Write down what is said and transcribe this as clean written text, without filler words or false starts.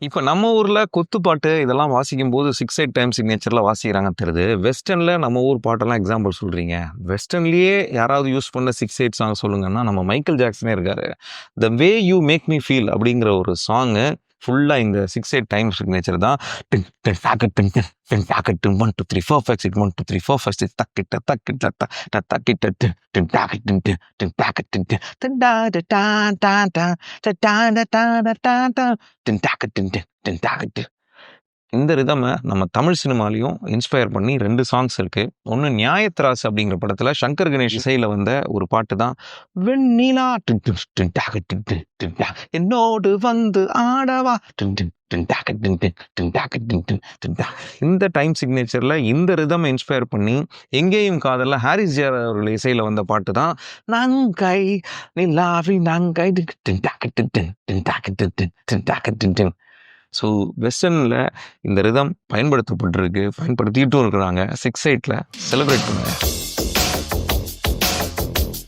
இப்ப நம்ம ஊர்ல குத்துப்பாட்டு இதெல்லாம் வாசிக்கும்போது 6/8 டைம் சிக்னேச்சர்ல வாசிக்கிறாங்கன்னு தெரியுது. வெஸ்டர்ன்ல நம்ம ஊர் பாட்டெல்லாம் எக்ஸாம்பிள் சொல்றீங்க. வெஸ்டர்ன்லயே யாராவது யூஸ் பண்ண 6/8 சாங் சொல்லுங்கன்னா, நம்ம மைக்கேல் ஜாக்சனே இருக்காரு. "The way you make me feel" அப்படிங்கிற ஒரு சாங்கு ஃபுல்லா இந்த 6/8 டைம் சிக்னேச்சர் தான். டின் டின் டாக்கு டின் டின் டின் டாக்கு டின் 1 2 3 4 5 6 1 2 3 4 5 6 தக்கிட்ட தக்கிட்ட த ட தக்கிட்ட டின் டின் டாக்கு டின் டின் டின் டாக்கு டின் டின் டின் டா ட டா டா டா ட டா ட டா ட டா டா டின் டாக்கு டின் டின் டின் டாக்கு டின். இந்த ரிதம நம்ம தமிழ் சினிமாலயும் இன்ஸ்பயர் பண்ணி 2 சாங்ஸ் இருக்கு. ஒண்ணு நியாயத்தராசு அப்படிங்கிற படத்துல சங்கர் கணேஷ் இசையில வந்த ஒரு பாட்டு தான். வெண்ணிலா டின் டின் டின் டாக்கு டின் டின் டின் டா என்னோடு வந்து ஆடவா டின் டின் டின் டாக்கு டின் டின் டின் டாக்கு டின் டின் டின் டா. இந்த டைம் சிக்னேச்சர்ல இந்த ரிதம் இன்ஸ்பயர் பண்ணி எங்கேயும் காதல்ல ஹாரிஸ் ஜெயராஜ் அவர்கள் இசையில வந்த பாட்டு தான் நங்கை நிலாவி நங்கை டின் டாக்கு டின் டின் டின் டாக்கு டின் டின் டின் டாக்கு டின் டின். ஸோ வெஸ்டர்னில் இந்த ரிதம் பயன்படுத்தப்பட்டிருக்கு, பயன்படுத்திட்டும் இருக்கிறாங்க. 6/8ல செலிப்ரேட் பண்ணுங்க.